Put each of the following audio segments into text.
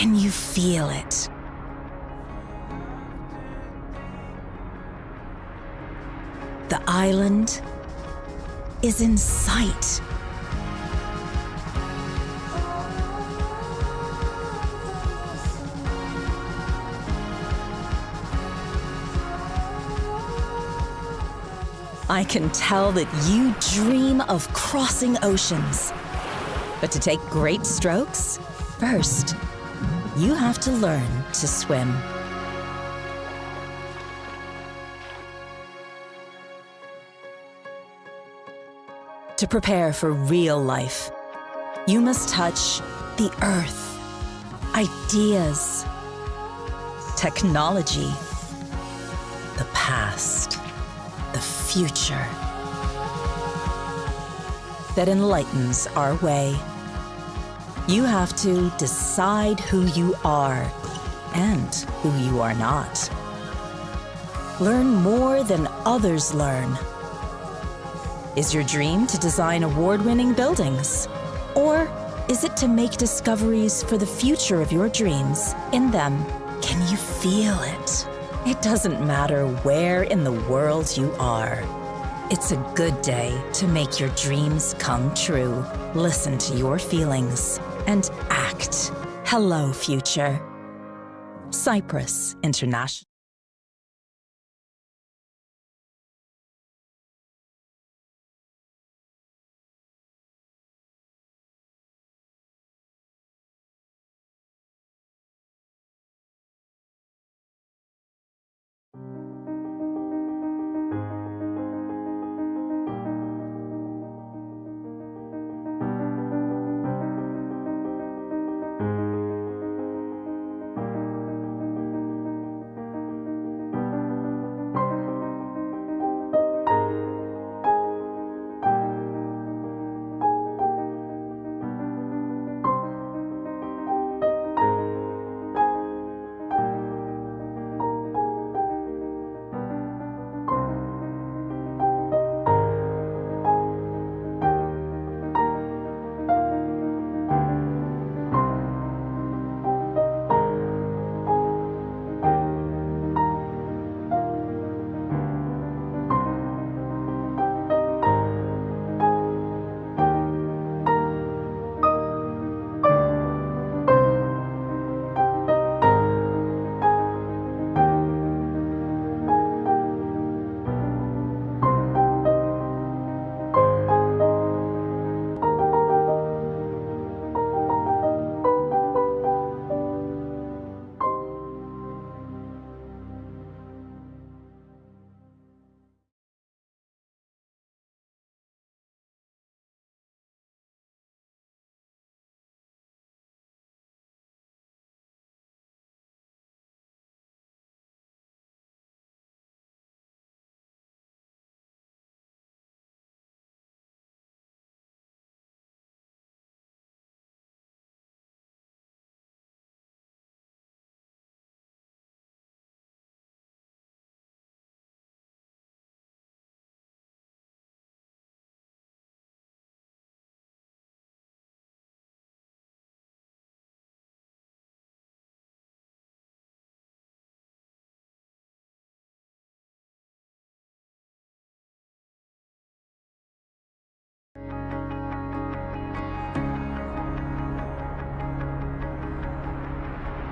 Can you feel it? The island is in sight. I can tell that you dream of crossing oceans. But to take great strokes, first, you have to learn to swim. To prepare for real life, you must touch the earth, ideas, technology, the past, the future that enlightens our way. You have to decide who you are and who you are not. Learn more than others learn. Is your dream to design award-winning buildings? Or is it to make discoveries for the future of your dreams? In them, can you feel it? It doesn't matter where in the world you are. It's a good day to make your dreams come true. Listen to your feelings and act. Hello, future. Cyprus International.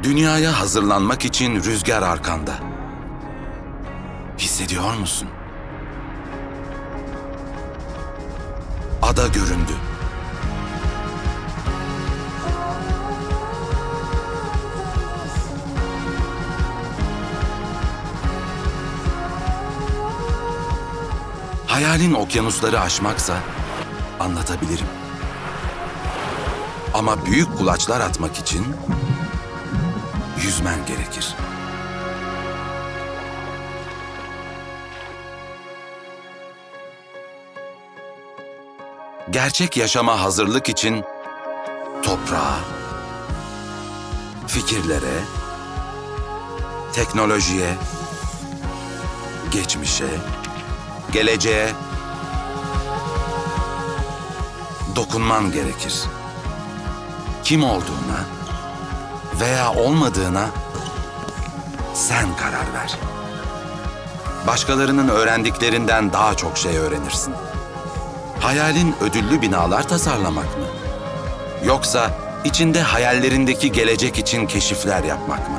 Dünyaya hazırlanmak için rüzgar arkanda. Hissediyor musun? Ada göründü. Hayalin okyanusları aşmaksa anlatabilirim. Ama büyük kulaçlar atmak için yüzmen gerekir. Gerçek yaşama hazırlık için toprağa, fikirlere, teknolojiye, geçmişe, geleceğe dokunman gerekir. Kim olduğuna veya olmadığına sen karar ver. Başkalarının öğrendiklerinden daha çok şey öğrenirsin. Hayalin ödüllü binalar tasarlamak mı? Yoksa içinde hayallerindeki gelecek için keşifler yapmak mı?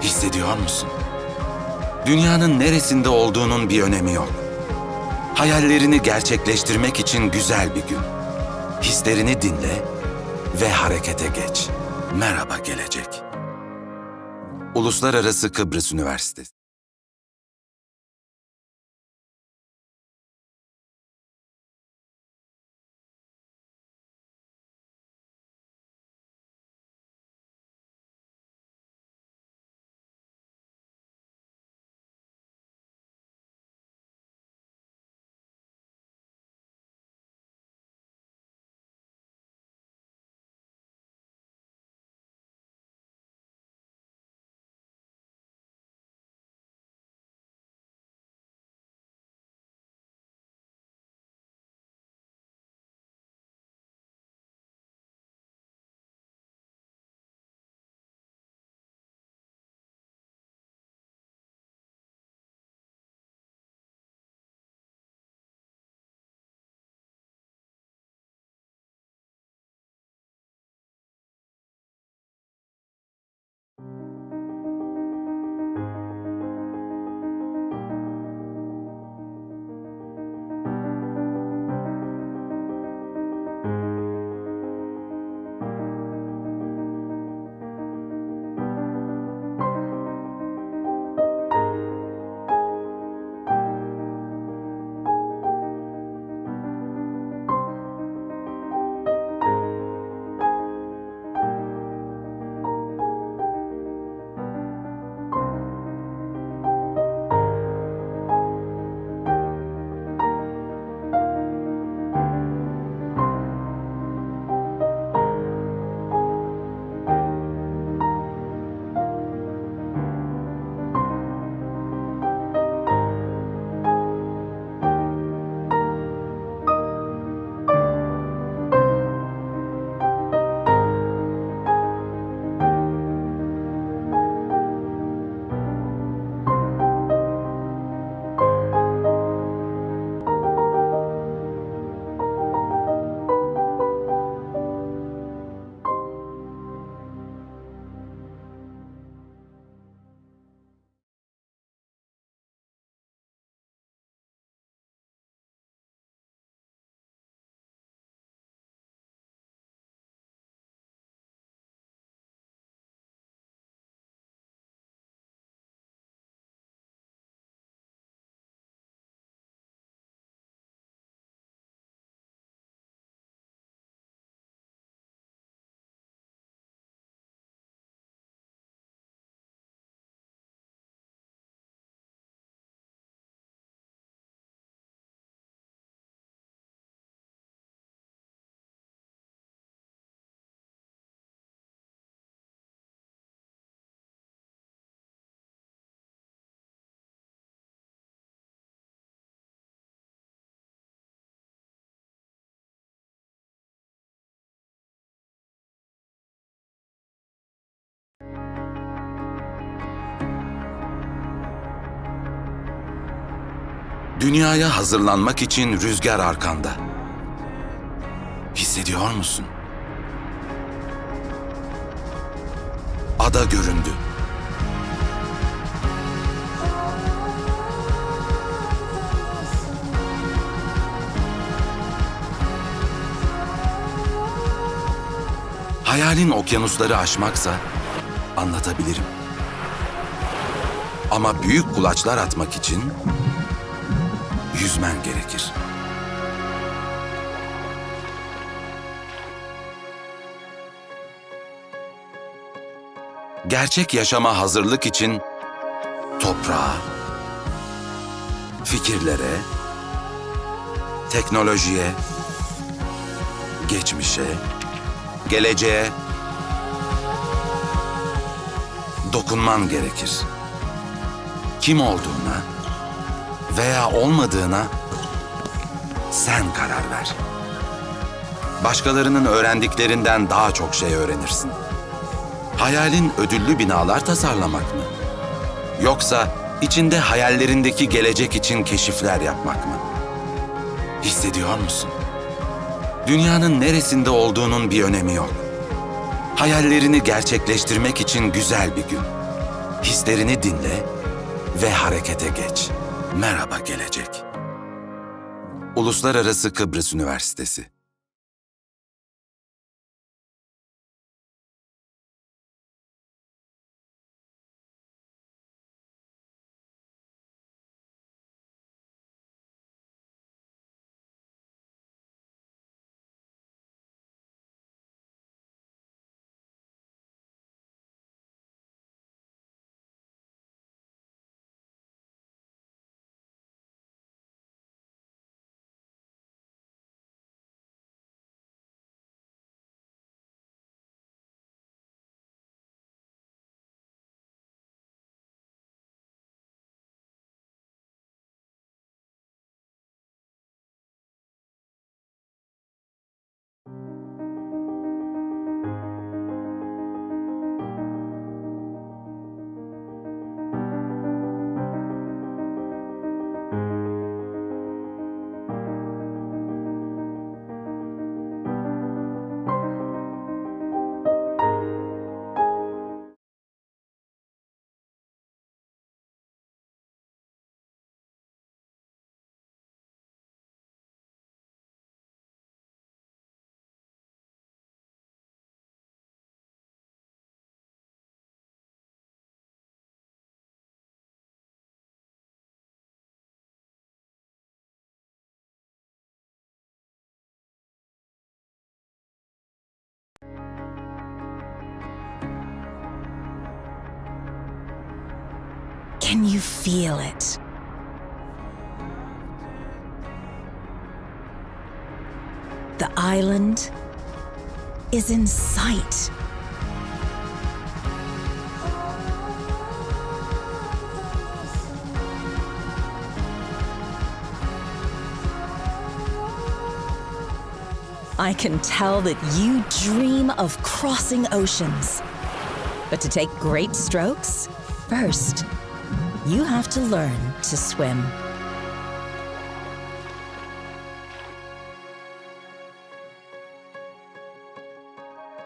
Hissediyor musun? Dünyanın neresinde olduğunun bir önemi yok. Hayallerini gerçekleştirmek için güzel bir gün. Hislerini dinle ve harekete geç. Merhaba gelecek. Uluslararası Kıbrıs Üniversitesi. Dünyaya hazırlanmak için rüzgar arkanda. Hissediyor musun? Ada göründü. Hayalin okyanusları aşmaksa anlatabilirim. Ama büyük kulaçlar atmak için yüzmen gerekir. Gerçek yaşama hazırlık için toprağa, fikirlere, teknolojiye, geçmişe, geleceğe dokunman gerekir. Kim olduğuna veya olmadığına sen karar ver. Başkalarının öğrendiklerinden daha çok şey öğrenirsin. Hayalin ödüllü binalar tasarlamak mı? Yoksa içinde hayallerindeki gelecek için keşifler yapmak mı? Hissediyor musun? Dünyanın neresinde olduğunun bir önemi yok. Hayallerini gerçekleştirmek için güzel bir gün. Hislerini dinle ve harekete geç. Merhaba gelecek. Uluslararası Kıbrıs Üniversitesi. Can you feel it? The island is in sight. I can tell that you dream of crossing oceans. But to take great strokes, first, you have to learn to swim.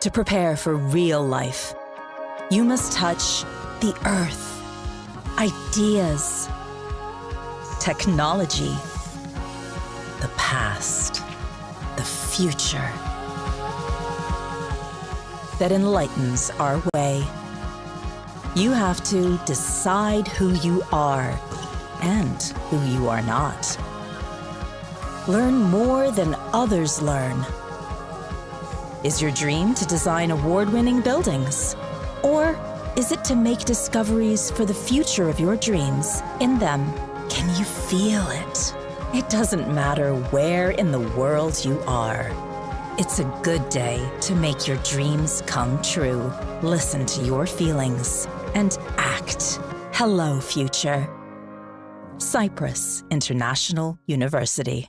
To prepare for real life, you must touch the earth, ideas, technology, the past, the future that enlightens our way. You have to decide who you are and who you are not. Learn more than others learn. Is your dream to design award-winning buildings? Or is it to make discoveries for the future of your dreams? In them, can you feel it? It doesn't matter where in the world you are. It's a good day to make your dreams come true. Listen to your feelings and act. Hello, future. Cyprus International University.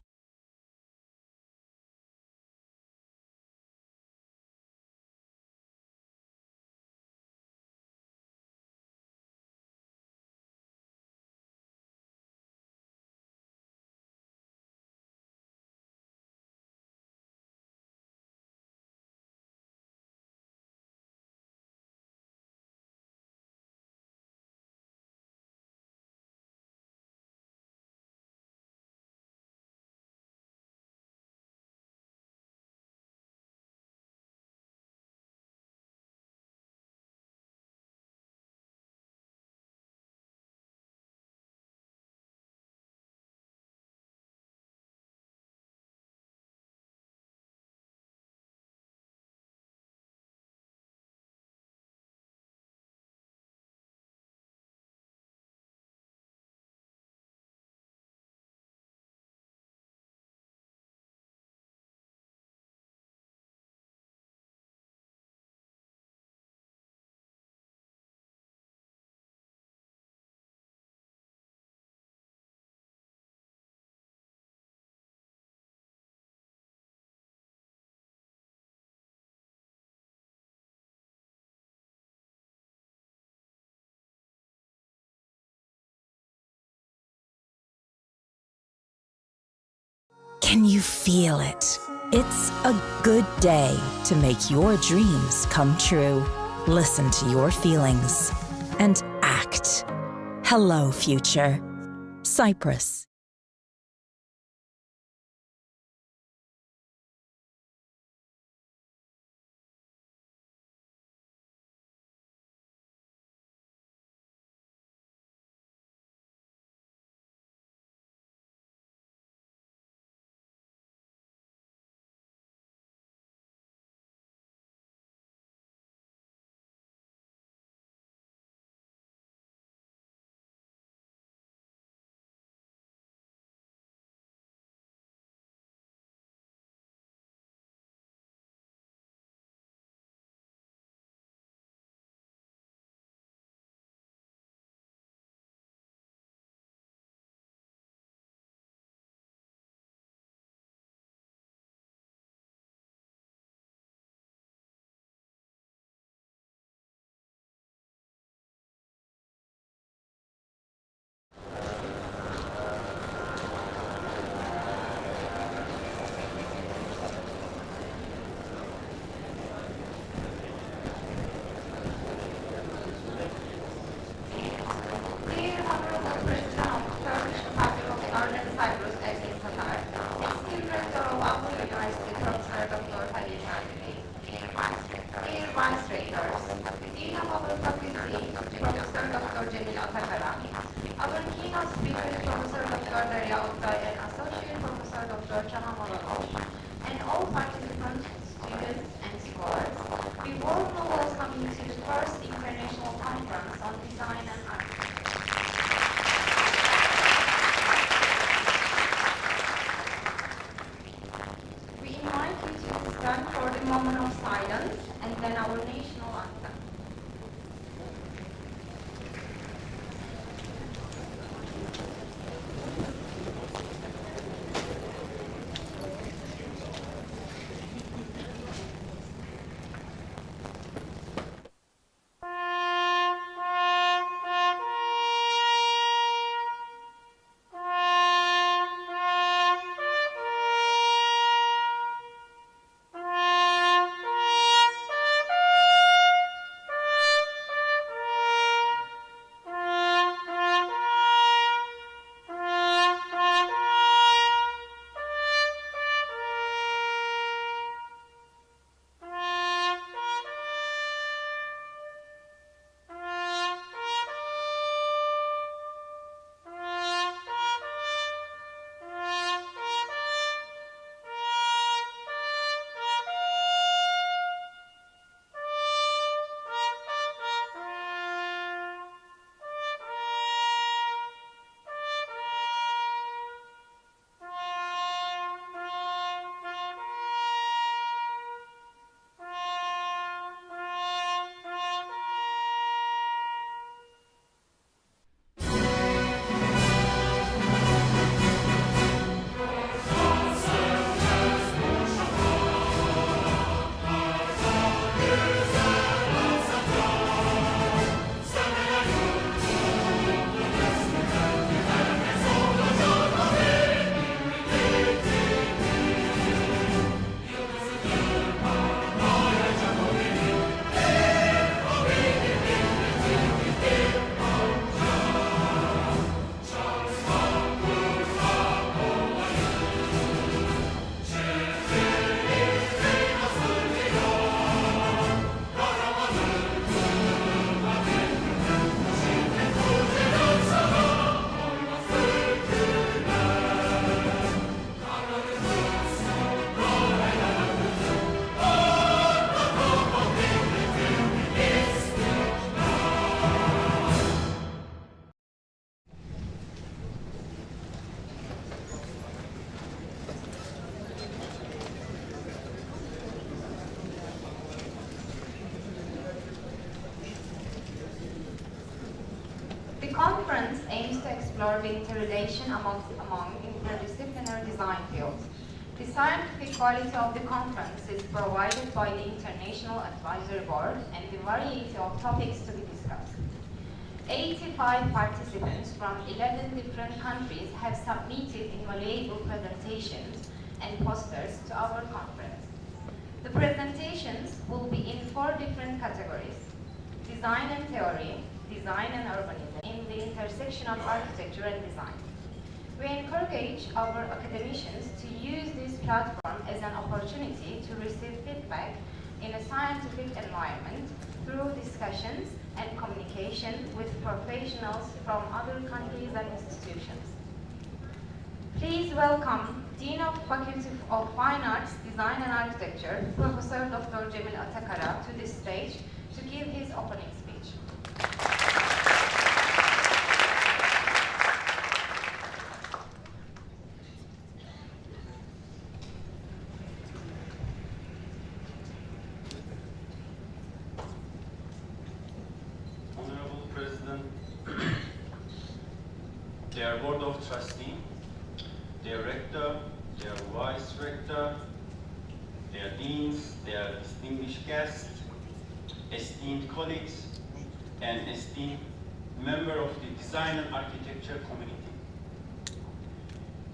Can you feel it? It's a good day to make your dreams come true. Listen to your feelings and act. Hello, future. Cyprus. Cyprus, Ersin, Tatar. Esteemed Rector of University, Professor Dr. Halil Nadiri. Dear Vice Rectors, Dean of our faculty, Professor Dr. Cemil Atakara. Our keynote speaker is Professor Dr. and Associate Professor Dr. And all participants, students, and scholars, we warmly welcome you to the first International Conference on Design and Architecture. We invite you to stand for the moment of silence and then our national anthem. The conference aims to explore the interrelation among interdisciplinary design fields. The scientific quality of the conference is provided by the International Advisory Board and the variety of topics to be discussed. 85 participants from 11 different countries have submitted invaluable presentations and posters to our conference. The presentations will be in 4 different categories: design and theory, design and urbanism, in the intersection of architecture and design. We encourage our academicians to use this platform as an opportunity to receive feedback in a scientific environment through discussions and communication with professionals from other countries and institutions. Please welcome Dean of Faculty of Fine Arts, Design and Architecture, Professor Dr. Cemil Atakara, to this stage to give his opening speech. Honorable President, dear Board of Trustees, dear Rector, dear Vice Rector, dear Deans, dear distinguished guests, esteemed colleagues, and esteemed member of the Design and Architecture Community.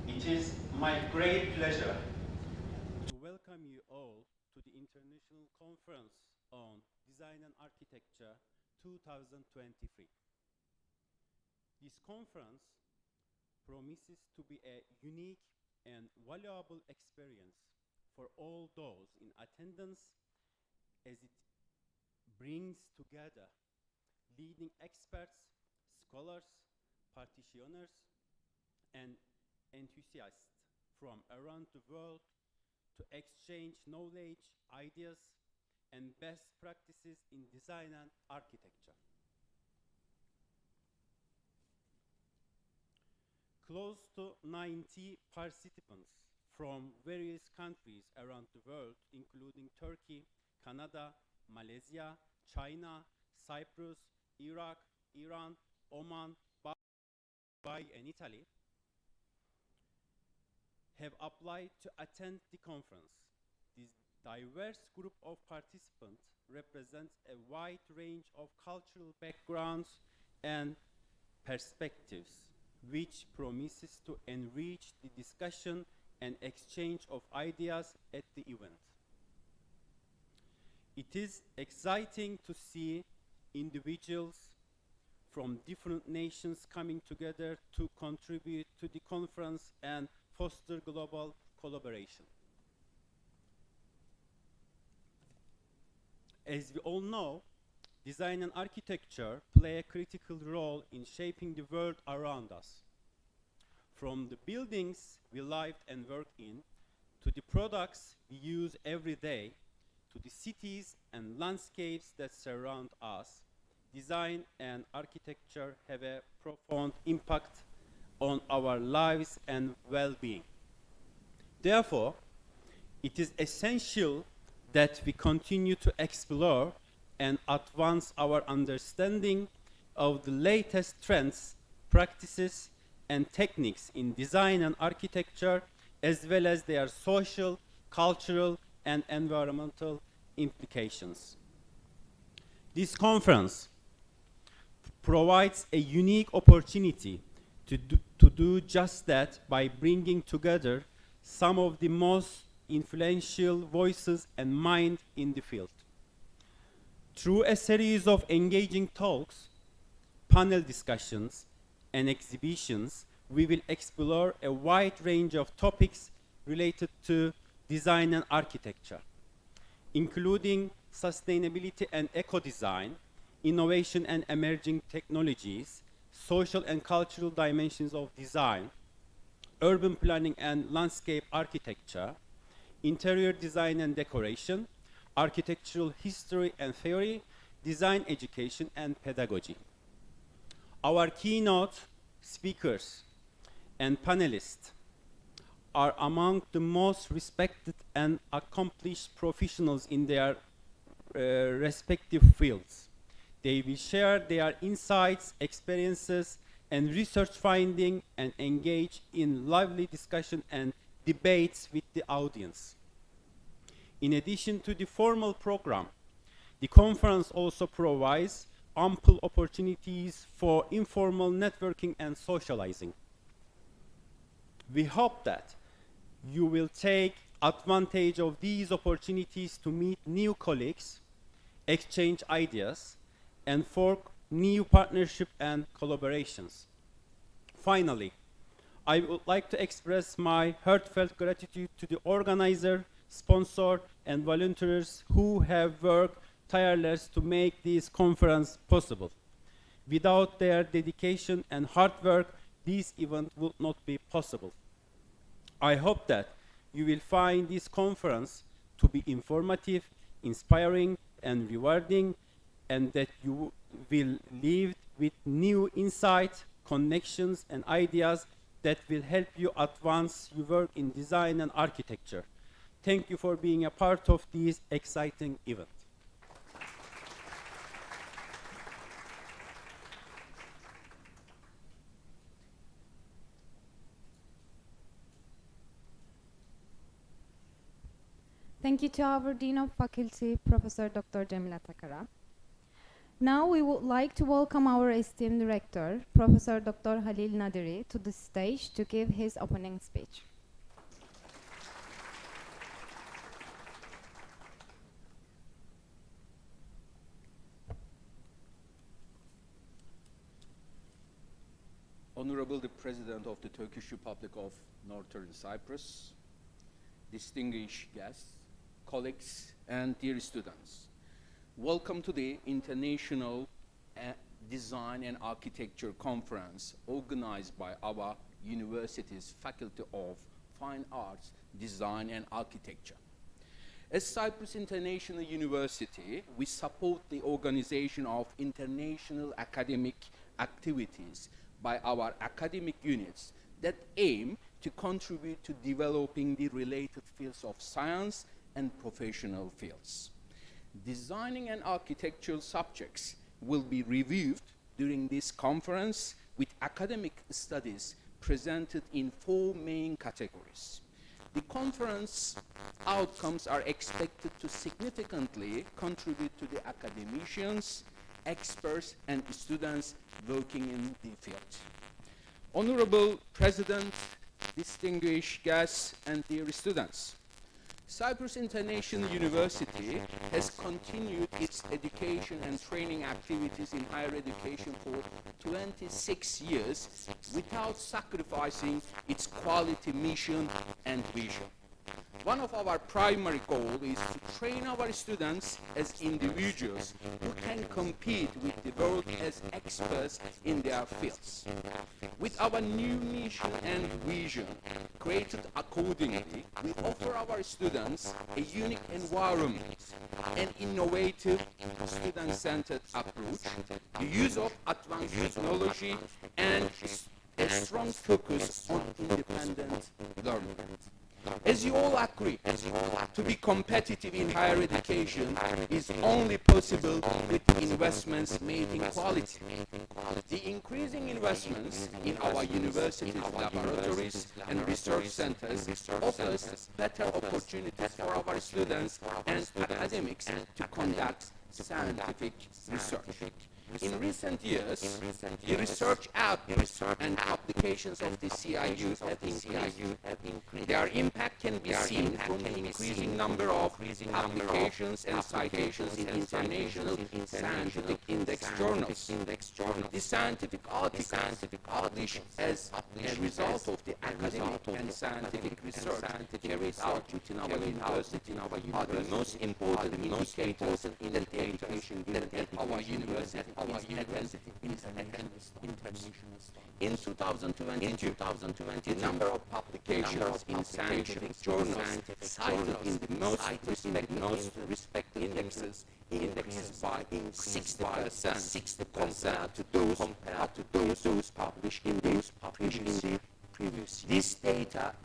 It is my great pleasure to welcome you all to the International Conference on Design and Architecture 2023. This conference promises to be a unique and valuable experience for all those in attendance, as it brings together leading experts, scholars, practitioners, and enthusiasts from around the world to exchange knowledge, ideas, and best practices in design and architecture. Close to 90 participants from various countries around the world, including Turkey, Canada, Malaysia, China, Cyprus, Iraq, Iran, Oman, Bahrain, and Italy, have applied to attend the conference. This diverse group of participants represents a wide range of cultural backgrounds and perspectives, which promises to enrich the discussion and exchange of ideas at the event. It is exciting to see individuals from different nations coming together to contribute to the conference and foster global collaboration. As we all know, design and architecture play a critical role in shaping the world around us. From the buildings we live and work in, to the products we use every day, to the cities and landscapes that surround us, design and architecture have a profound impact on our lives and well-being. Therefore, it is essential that we continue to explore and advance our understanding of the latest trends, practices, and techniques in design and architecture, as well as their social, cultural, and environmental implications. This conference provides a unique opportunity to do just that by bringing together some of the most influential voices and minds in the field. Through a series of engaging talks, panel discussions, and exhibitions, we will explore a wide range of topics related to design and architecture, including sustainability and eco-design, innovation and emerging technologies, social and cultural dimensions of design, urban planning and landscape architecture, interior design and decoration, architectural history and theory, design education, and pedagogy. Our keynote speakers and panelists are among the most respected and accomplished professionals in their respective fields. They will share their insights, experiences, and research findings and engage in lively discussion and debates with the audience. In addition to the formal program, the conference also provides ample opportunities for informal networking and socializing. We hope that you will take advantage of these opportunities to meet new colleagues, exchange ideas, and form new partnership and collaborations. Finally, I would like to express my heartfelt gratitude to the organizer, sponsor, and volunteers who have worked tirelessly to make this conference possible. Without their dedication and hard work, this event would not be possible. I hope that you will find this conference to be informative, inspiring, and rewarding, and that you will leave with new insights, connections, and ideas that will help you advance your work in design and architecture. Thank you for being a part of this exciting event. Thank you to our Dean of Faculty, Professor Dr. Cemil Atakara. Now we would like to welcome our esteemed Rector, Professor Dr. Halil Nadiri, to the stage to give his opening speech. Honorable the President of the Turkish Republic of Northern Cyprus, distinguished guests, colleagues, and dear students. Welcome to the International Design and Architecture Conference organized by our university's Faculty of Fine Arts, Design and Architecture. As Cyprus International University, we support the organization of international academic activities by our academic units that aim to contribute to developing the related fields of science and professional fields. Designing and architectural subjects will be reviewed during this conference with academic studies presented in 4 main categories. The conference outcomes are expected to significantly contribute to the academicians, experts, and students working in the field. Honorable President, distinguished guests, and dear students, Cyprus International University has continued its education and training activities in higher education for 26 years without sacrificing its quality mission and vision. One of our primary goals is to train our students as individuals who can compete with the world as experts in their fields. With our new mission and vision created accordingly, we offer our students a unique environment, an innovative, student-centered approach, the use of advanced technology, and a strong focus on independent learning. As you all agree, to be competitive in higher education is only possible with investments made in quality. The increasing investments in our universities, laboratories, and research centers offers better opportunities for our students and academics to conduct scientific research. In recent years, the research outputs and applications of the CIU have increased. Their impact can be seen from the increasing number of publications and citations in international scientific index journals. The scientific articles published as a result of the academic and scientific research carried out within our university are the most important indicators in the education that our university is international. In 2022, the number of publications in scientific journals cited in the most respected indexes increased by 60% compared to those published in the previous year.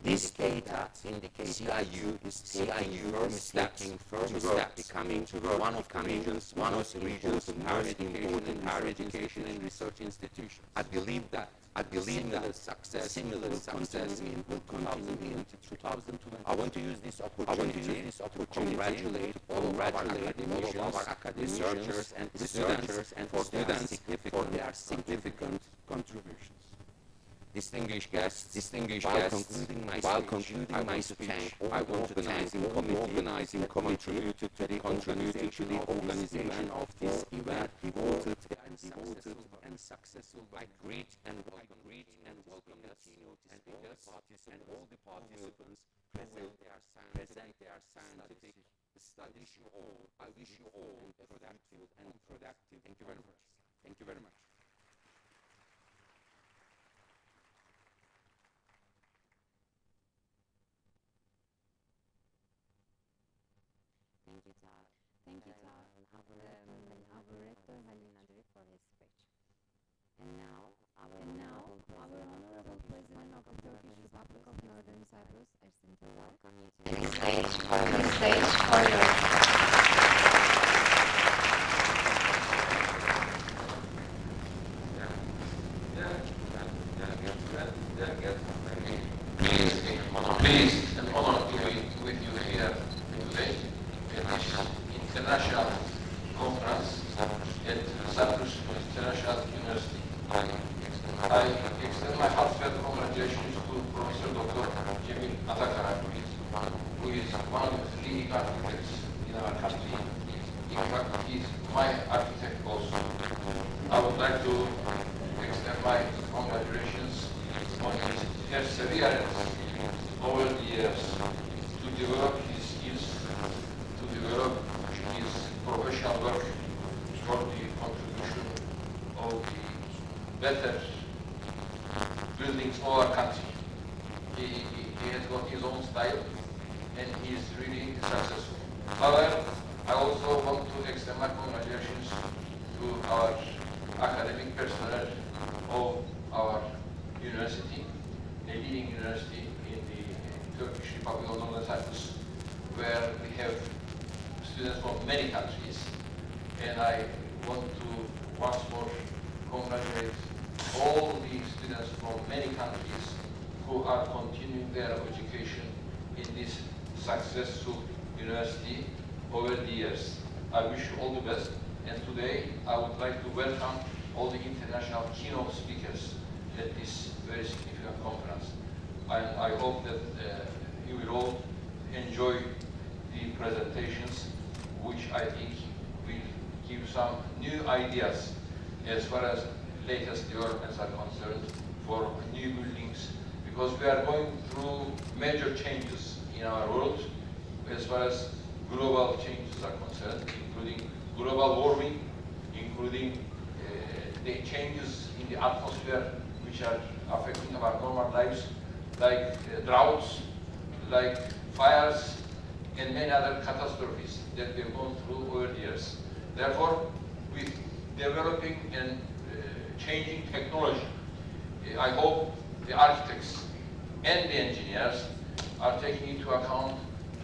This data indicates CIU is taking firm steps toward becoming one of the region's most important higher education and research institutions. I believe that I believe that similar success will continue into 2020. I want to use this opportunity to congratulate all of our academicians, researchers, and students for their significant contributions. Distinguished guests, while concluding my speech, I want to thank the organizing committee contributed to the organization of this event, devoted and successful. I greet and welcome the keynote speakers and all the participants present their scientific studies. I wish you all a productive and productive. Thank you very much. Thank you very much. Thank you, Tatar. Thank you, Tatar. Our Rector Halil Nadiri for his speech. And now, our Honorable President of the Turkish Republic of Northern Cyprus, Ersin, to welcome you to the stage for your... Pleased and honored to be with you here today at this international conference at Cyprus International University. I extend my heartfelt congratulations to Professor Dr. Cemil Atakara, who is one of the leading architects in our country. In fact, he is my architect also. I would like to extend my congratulations on his perseverance over the years to develop his skills, to develop his professional work for the contribution of the better buildings of our country. He has got his own style and he is really successful. However, I also want to extend my congratulations to our academic personnel of our university, a leading university in the Turkish Republic of Northern Cyprus, where we have students from many countries. And I want to once more congratulate all the students from many countries who are continuing their education in this successful university over the years. I wish you all the best. And today I would like to welcome all the international keynote speakers at this very significant conference. I hope that you will all enjoy the presentations, which I think will give some new ideas as far as latest developments are concerned for new buildings, because we are going through major changes in our world as far as global changes are concerned, including global warming, including the changes in the atmosphere which are affecting our normal lives, like droughts, like fires, and many other catastrophes that we've gone through over the years. Therefore, with developing and changing technology, I hope the architects and the engineers are taking into account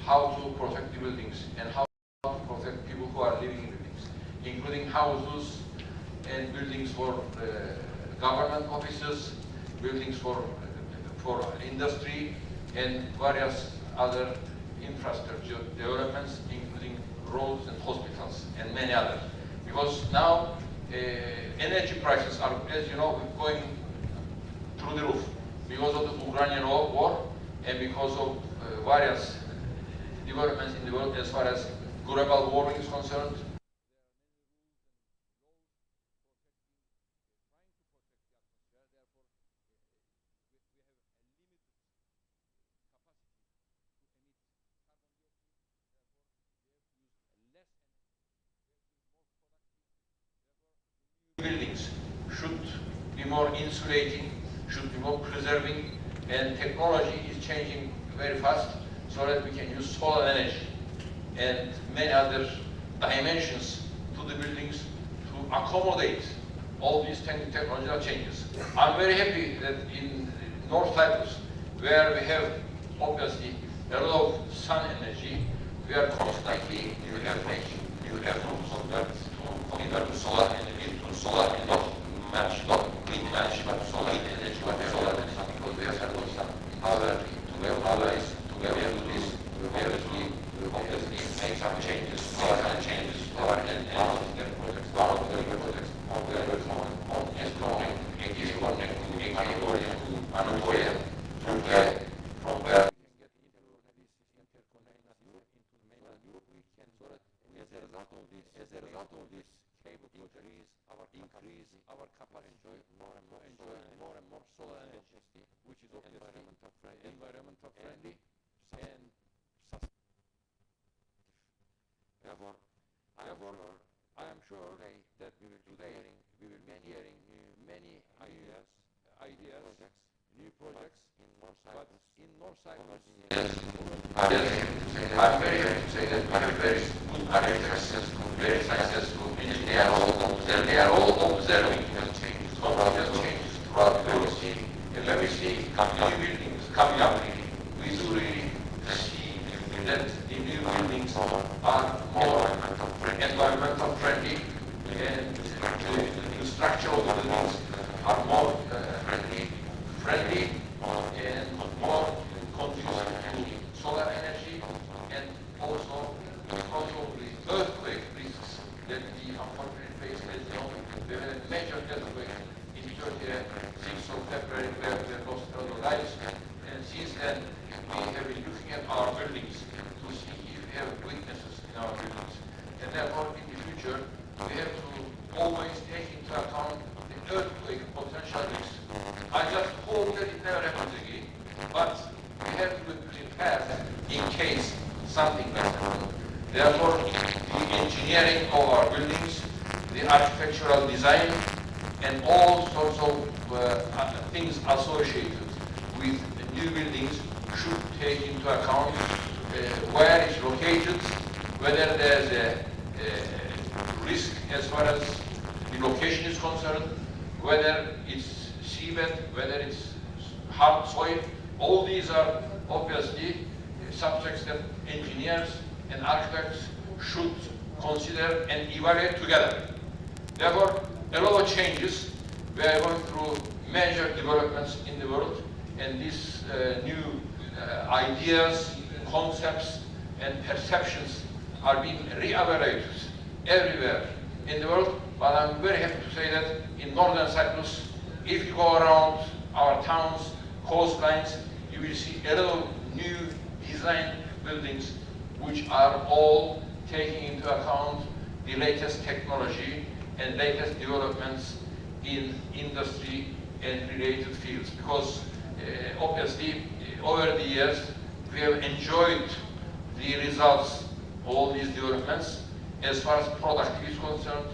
how to protect the buildings and how to protect people who are living in buildings, including houses and buildings for government offices, buildings for industry, and various other infrastructure developments, including roads and hospitals, and many others. Because now energy prices are, as you know, going through the roof because of the Ukrainian war and because of various developments in the world as far as global warming is concerned. Buildings should be more insulating, should be more preserving, and technology is changing very fast so that we can use solar energy and many other dimensions to the buildings to accommodate all these technological changes. I'm very happy that in North Cyprus, where we have obviously a lot of sun energy, we are constantly making new efforts to convert solar energy to solar energy, green energy, but solar energy. other allies together to this, obviously make some changes to our engineering projects. One of the projects of the on exploring connecting to Anatolia, from where we can get interconnect Europe into mainland Europe. We can sort of, as a result of this cable increase our capacity, enjoy more and more solar energy, which is obviously environmental friendly and sustainable. Therefore, I am sure that we will be hearing many ideas, new projects in North Cyprus. I'm very happy to say that we have very good very successful engineers, and they are all observing changes throughout the university. And when we see new buildings coming up, we do really see that the new buildings are more environmental friendly, and the structure of the buildings are more friendly and more conducive to solar energy, and also because of the earthquake risks that we unfortunately face. As you know, we had a major earthquake in Turkey, 6th of February, where we lost a lot of lives, and since then we have been looking at our buildings to see if we have weaknesses in our buildings, and therefore in the future we have to always take into account the earthquake potential risks. I just hope that it never happens again, but we have to be prepared in case something does happen. Therefore, the engineering of our buildings, the architectural design, and all sorts of things associated with the new buildings should take into account where it's located, whether there's a risk as far as the location is concerned, whether it's seabed, whether it's hard soil. All these are obviously subjects that engineers and architects should consider and evaluate together. Therefore, a lot of changes. We are going through major developments in the world, and these new ideas, concepts, and perceptions are being re-evaluated everywhere in the world. But I'm very happy to say that in northern Cyprus, if you go around our towns, coastlines, you will see a lot of new design buildings which are all taking into account the latest technology and latest developments in industry and related fields. Because obviously over the years we have enjoyed the results of all these developments as far as productivity is concerned,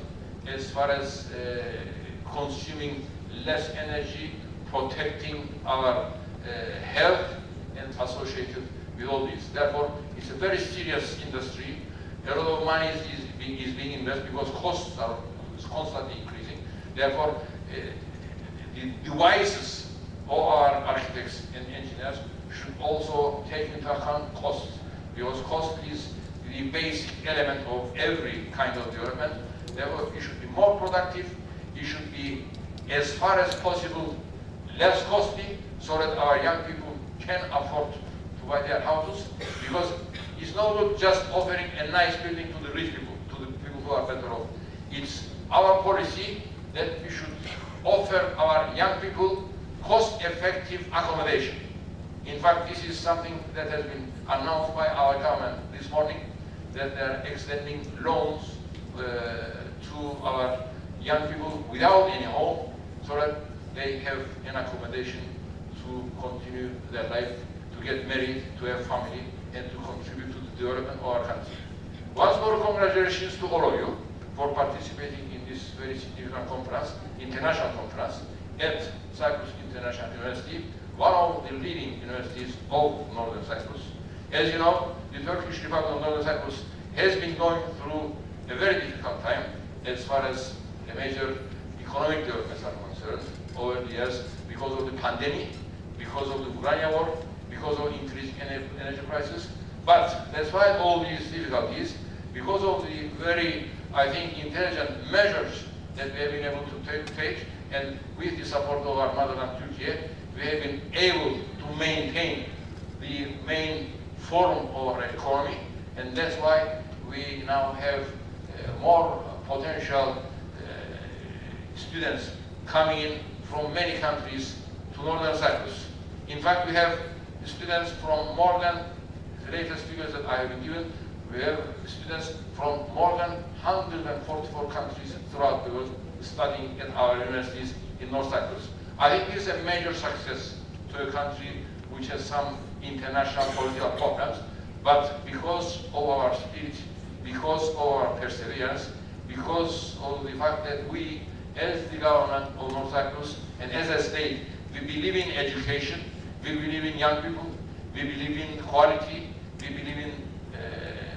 as far as consuming less energy, protecting our health, and associated with all this. Therefore, it's a very serious industry. A lot of money is being invested because costs are constantly increasing. Therefore, the devices of our architects and engineers should also take into account costs, because cost is the basic element of every kind of development. Therefore, it should be more productive. It should be, as far as possible, less costly, so that our young people can afford to buy their houses. Because it's not good just offering a nice building to the rich people, to the people who are better off. It's our policy that we should offer our young people cost-effective accommodation. In fact, this is something that has been announced by our government this morning, that they are extending loans to our young people without any home, so that they have an accommodation to continue their life, to get married, to have family, and to contribute to the development of our country. Once more, congratulations to all of you for participating in this very significant conference, international conference, at Cyprus International University, one of the leading universities of Northern Cyprus. As you know, the Turkish Republic of Northern Cyprus has been going through a very difficult time as far as the major economic developments are concerned over the years, because of the pandemic, because of the Ukraine war, because of increasing energy prices. But despite all these difficulties, because of the very, I think, intelligent measures that we have been able to take, and with the support of our motherland Turkey, we have been able to maintain became the main forum of our economy, and that's why we now have more potential students coming in from many countries to northern Cyprus. In fact, we have students from more than, the latest figures that I have been given, we have students from more than 144 countries throughout the world studying at our universities in North Cyprus. I think this is a major success to a country which has some international political problems, but because of our spirit, because of our perseverance, because of the fact that we, as the government of North Cyprus and as a state, we believe in education, we believe in young people, we believe in quality, we believe in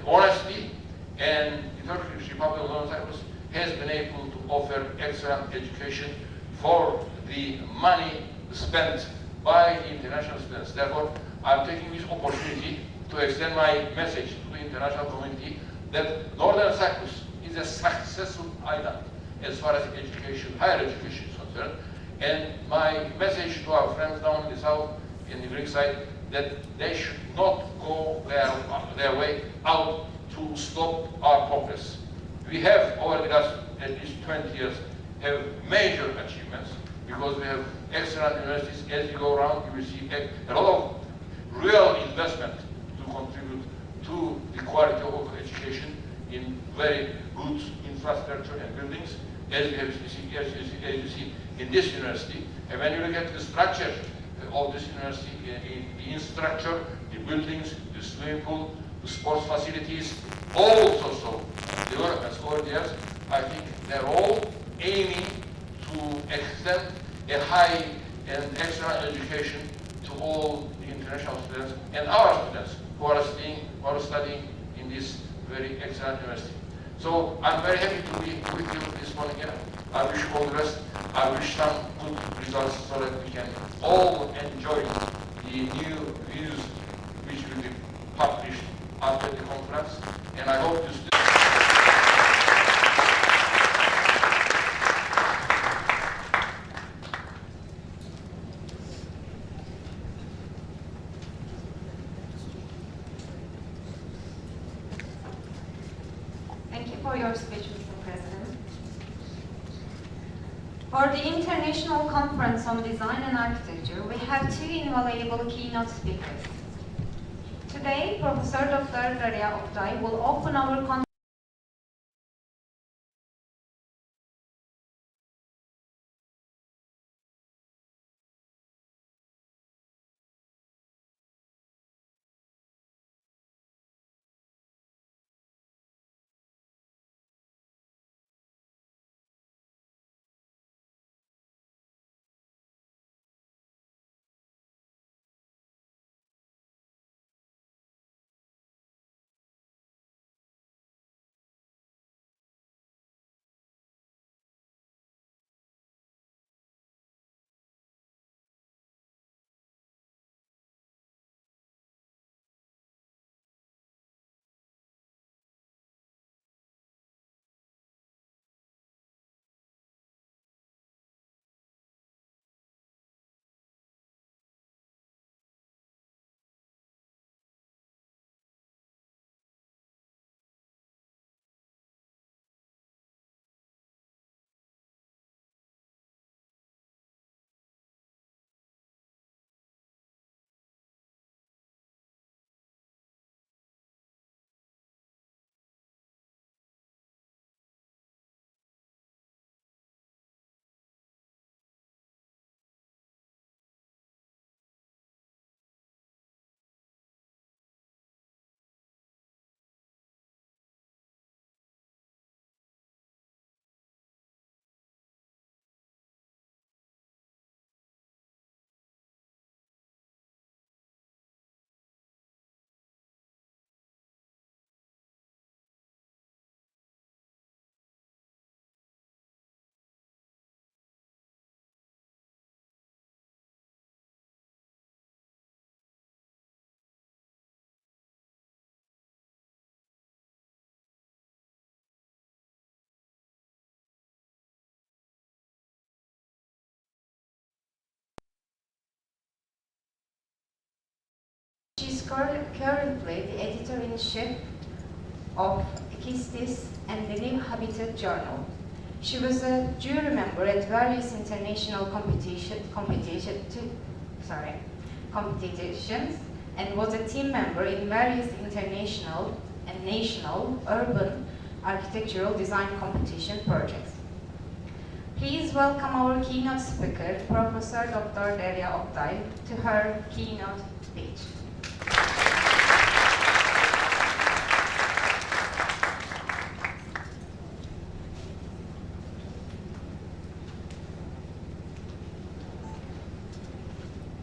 honesty, and the Turkish Republic of North Cyprus has been able to offer excellent education for the money spent by international students. Therefore, I'm taking this opportunity to extend my message to the international community that Northern Cyprus is a successful island as far as education, higher education is concerned. And my message to our friends down in the south, in the Greek side, that they should not go their way out to stop our progress. We have, over the last at least 20 years, have major achievements because we have excellent universities. As you go around, you will see a lot of real investment to contribute to the quality of education in very good infrastructure and buildings, as you see in this university. And when you look at the structure of this university, the infrastructure, the buildings, the swimming pool, the sports facilities, all sorts of developments over the years, I think they're all aiming to extend a high and excellent education to all the international students and our students who are studying in this very excellent university. So I'm very happy to be with you this morning here. I wish you all the best. I wish some good results so that we can all enjoy the new views which will be published after the conference. And I hope to Thank you for your speech, Mr. President. For the International Conference on Design and Architecture, we have two invaluable keynote speakers. Today, Professor Dr. Daria Oktay will open our currently the editor-in-chief of Kistis and the New Habitat Journal. She was a jury member at various international competitions and was a team member in various international and national urban architectural design competition projects. Please welcome our keynote speaker, Professor Dr. Derya Oktay, to her keynote speech.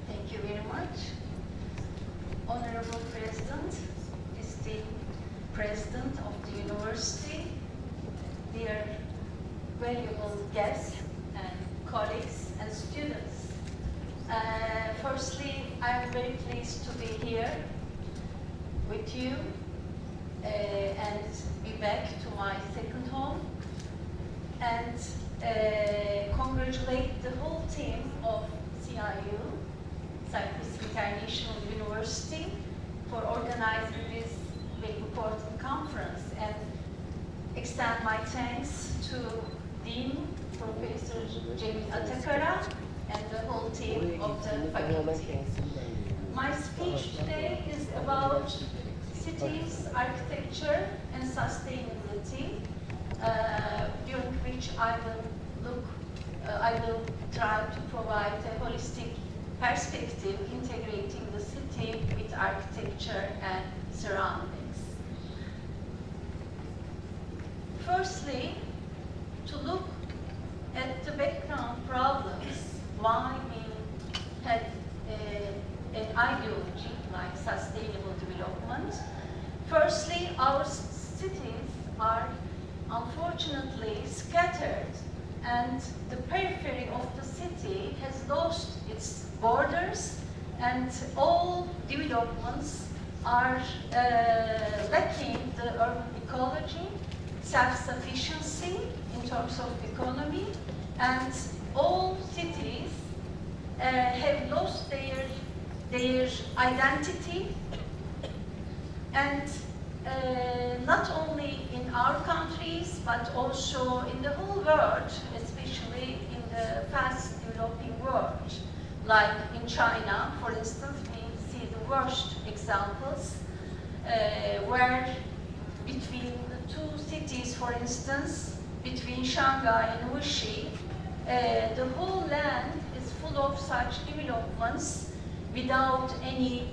Thank you very much. Honorable President, esteemed President of the University, dear valuable guests and colleagues and students. Firstly, I'm very pleased to be here with you and be back to my second home and congratulate the whole team of CIU, Cyprus International University, for organizing this very important conference and extend my thanks to Dean Professor Cemil Atakara and the whole team of the faculty. My speech today is about cities, architecture, and sustainability, during which I will try to provide a holistic perspective integrating the city with architecture and surroundings. Firstly, to look at the background problems, why we had an ideology like sustainable development. Firstly, our cities are unfortunately scattered, and the periphery of the city has lost its borders, and all developments are lacking the urban ecology, self-sufficiency in terms of economy, and all cities have lost their identity, and not only in our countries but also in the whole world, especially in the fast developing world. Like in China, for instance, we see the worst examples where between the two cities, for instance, between Shanghai and Wuxi, the whole land is full of such developments without any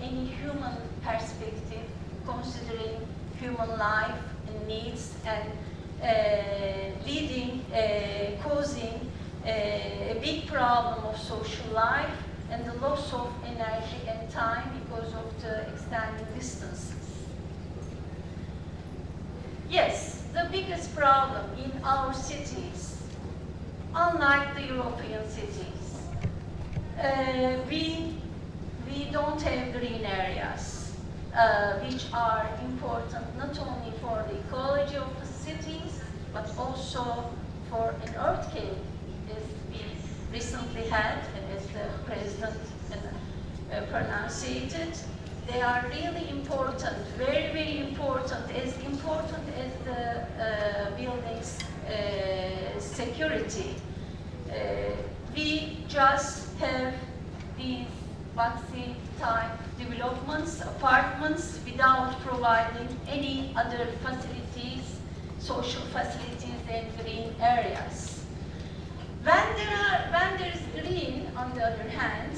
human perspective, considering human life and needs, and causing a big problem of social life and the loss of energy and time because of the extending distances. Yes, the biggest problem in our cities, unlike the European cities, we don't have green areas, which are important not only for the ecology of the cities, but also for an earthquake, as we recently had, and as the President pronounced it. They are really important, very, very important as the building's security. We just have these boxy type developments, apartments, without providing any other facilities, social facilities and green areas. When there is green, on the other hand,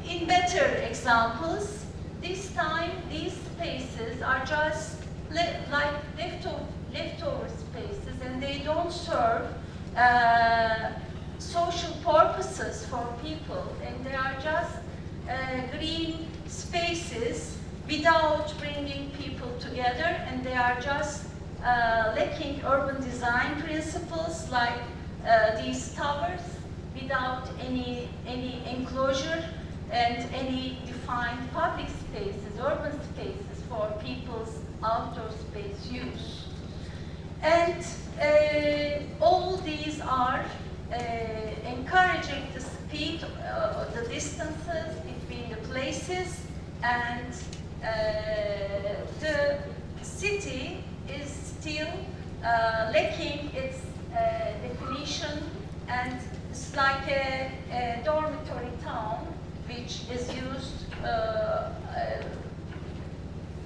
in better examples, this time these spaces are just like leftover spaces, and they don't serve social purposes for people, and they are just green spaces without bringing people together, and they are just lacking urban design principles like these towers without any enclosure and any defined public spaces, urban spaces for people's outdoor space use. And all these are encouraging the speed, the distances between the places, and the city is still lacking its definition, and it's like a dormitory town which is used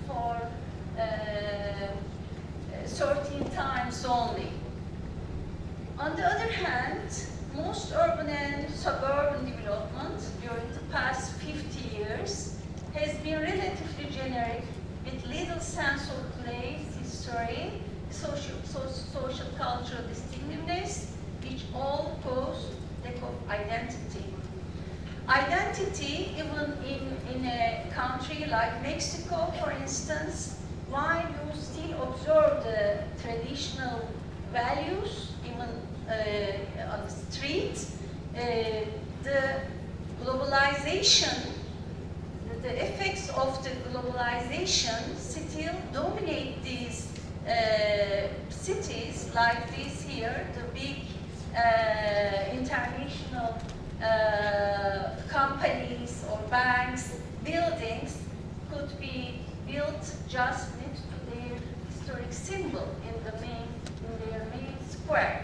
for 13 times only. On the other hand, most urban and suburban development during the past 50 years has been relatively generic, with little sense of place, history, social cultural distinctiveness, which all cause lack of identity. Identity, even in a country like Mexico, for instance, while you still observe the traditional values, even on the street, the globalization, the effects of the globalization still dominate these cities like this here, the big international companies or banks, buildings could be built just next to their historic symbol in their main square.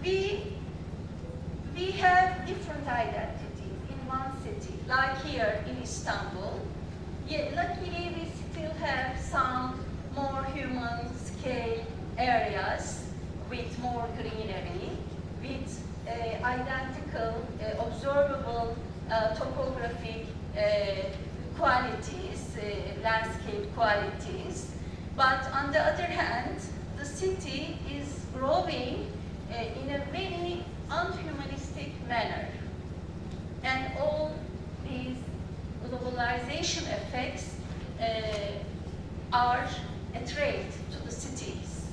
We have different identities in one city, like here in Istanbul. Yet luckily we still have some more human scale areas with more greenery, with identical, observable topographic qualities, landscape qualities. But on the other hand, the city is growing in a very unhumanistic manner. And all these globalization effects are a threat to the cities.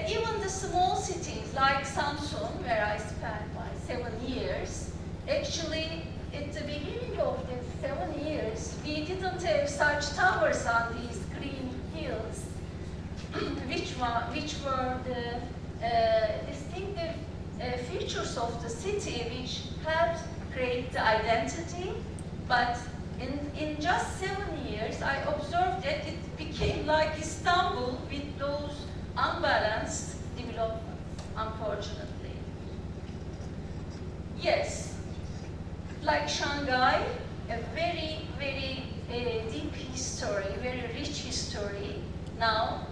Even the small cities like Samsun, where I spent my 7 years, actually at the beginning of these 7 years, we didn't have such towers on these green hills, which were the distinctive features of the city, which helped create the identity. But in just 7 years, I observed that it became like Istanbul with those unbalanced developments, unfortunately. Yes, like Shanghai, a very, very deep history, very rich history, now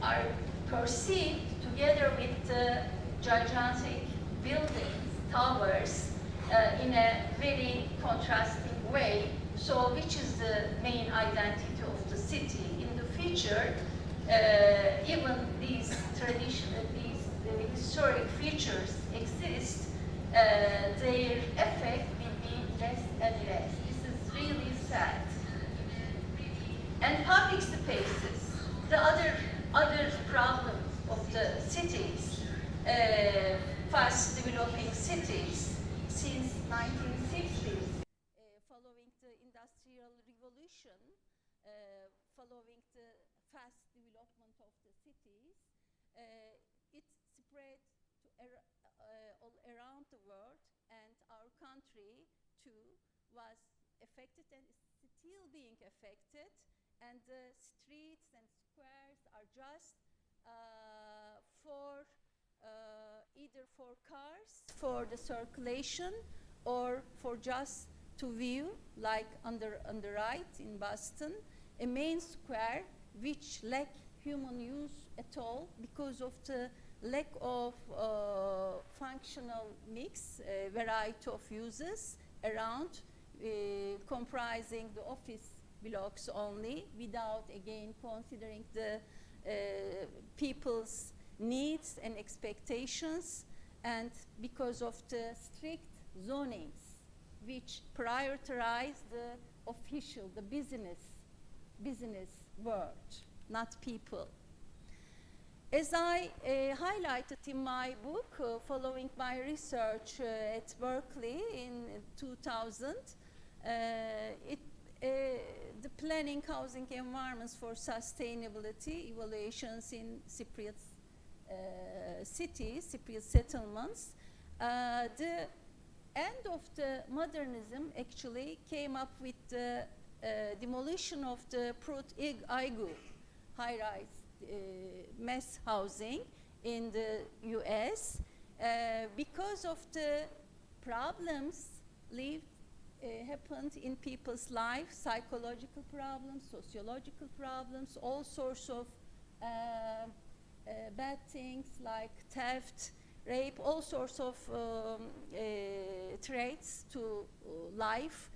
are perceived together with the gigantic buildings, towers, in a very contrasting way. So, which is the main identity of the city? In the future, even these historic features exist, their effect will be less and less. This is really sad. And public spaces, the other problem of the cities, fast developing cities since 1960s, following the Industrial Revolution, following the fast development of the cities, it spread to all around the world, and our country too was affected and is still being affected, and the streets and squares are just for either for cars, for the circulation, or for just to view, like on the right in Boston, a main square which lack human use at all because of the lack of functional mix, variety of uses around, comprising the office blocks only, without again considering the people's needs and expectations, and because of the strict zonings which prioritize the official, the business world, not people. As I highlighted in my book, following my research at Berkeley in 2000, the planning housing environments for sustainability evaluations in Cypriot cities, Cypriot settlements, the end of the modernism actually came up with the demolition of the Prut Igu high-rise mass housing in the US because of the problems happened in people's life, psychological problems, sociological problems, all sorts of bad things like theft, rape, all sorts of threats to life.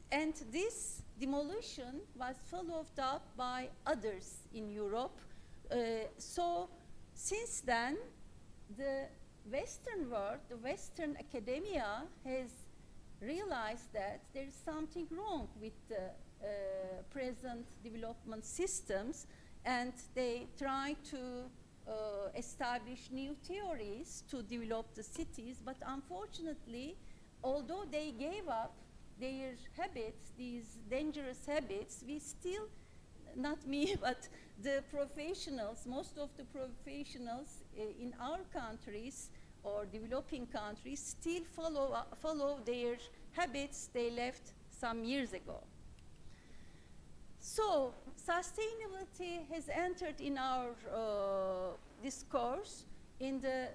And this demolition was followed up by others in Europe. So since then, the Western world, the Western academia has realized that there is something wrong with the present development systems, and they try to establish new theories to develop the cities. But unfortunately, although they gave up their habits, these dangerous habits, we still, not me, but the professionals, most of the professionals in our countries or developing countries still follow their habits they left some years ago. So sustainability has entered in our discourse in the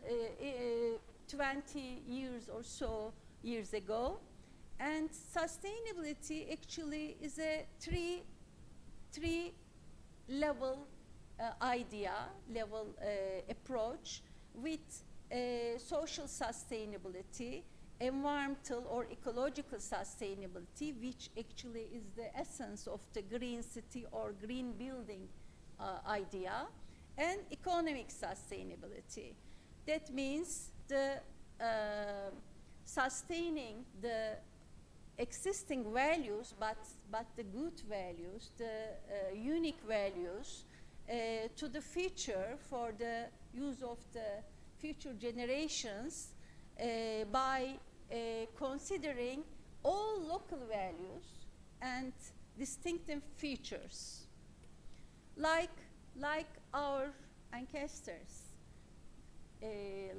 20 years or so years ago. And sustainability actually is a three level approach with social sustainability, environmental or ecological sustainability, which actually is the essence of the green city or green building idea, and economic sustainability. That means the sustaining the existing values, but the good values, the unique values to the future for the use of the future generations by considering all local values and distinctive features, like our ancestors,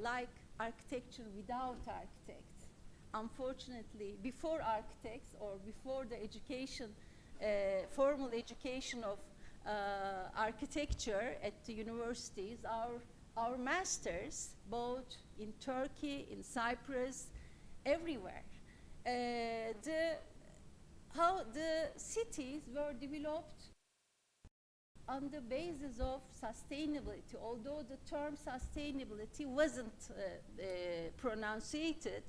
like architecture without architects. Unfortunately, before architects or before the education, formal education of architecture at the universities, our masters, both in Turkey, in Cyprus, everywhere, how the cities were developed on the basis of sustainability, although the term sustainability wasn't pronunciated.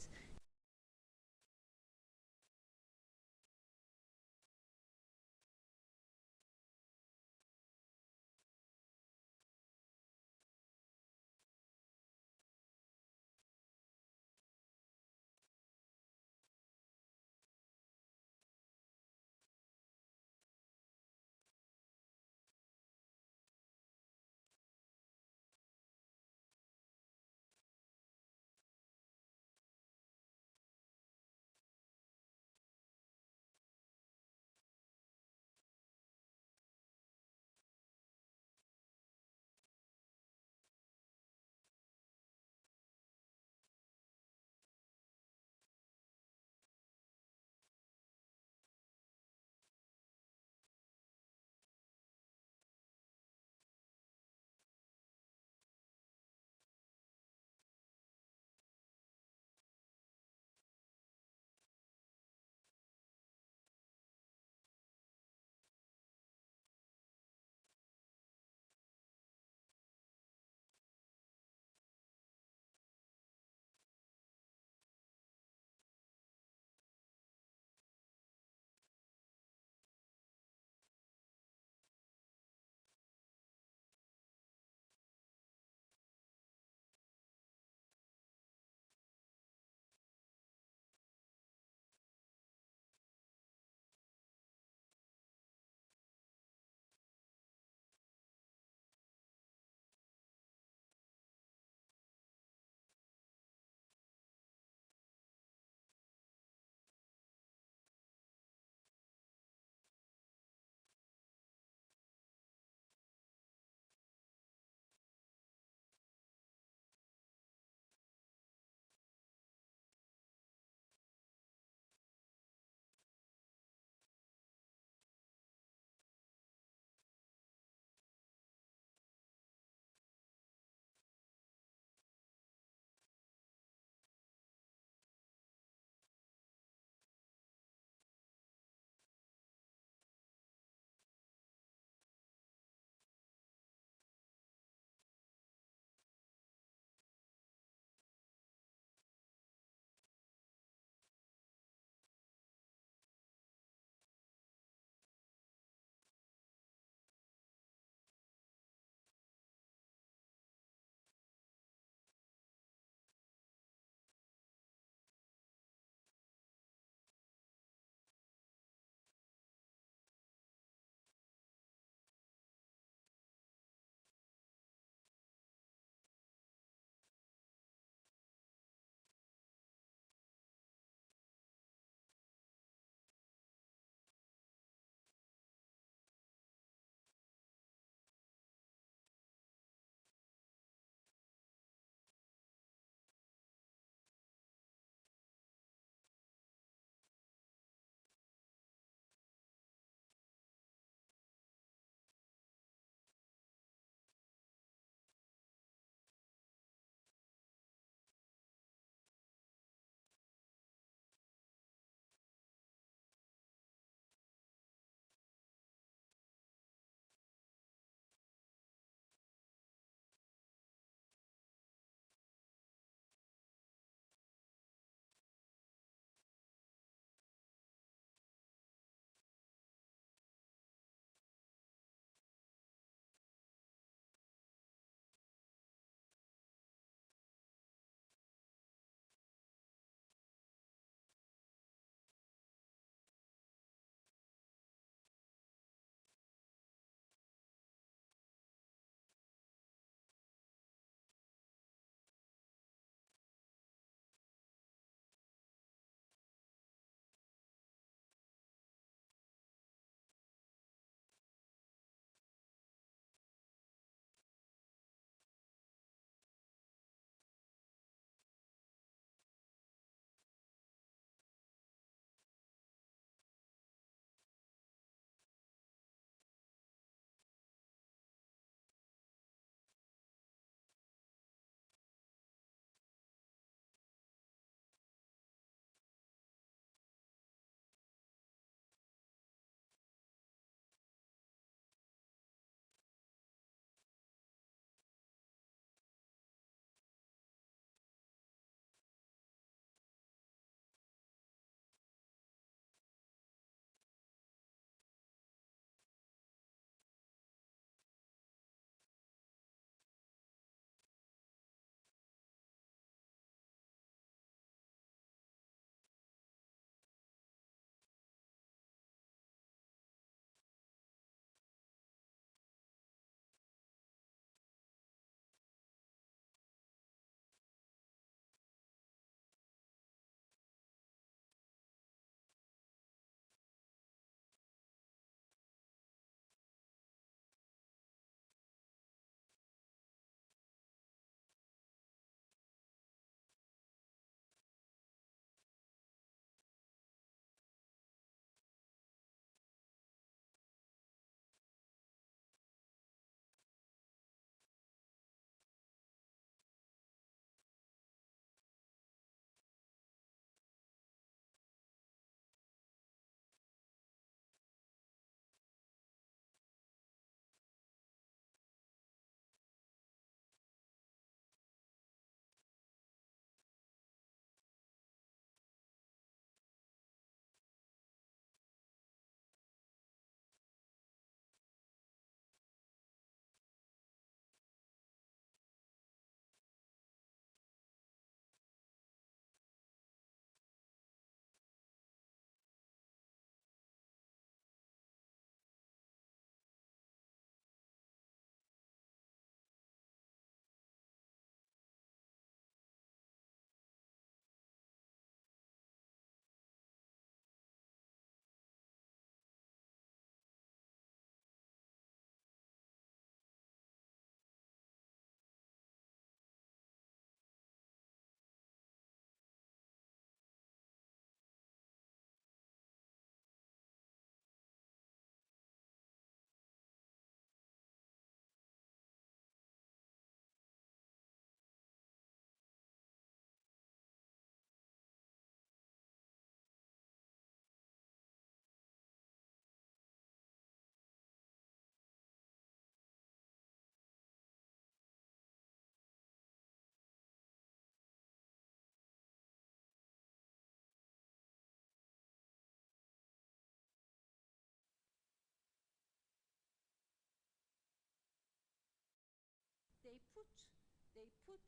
put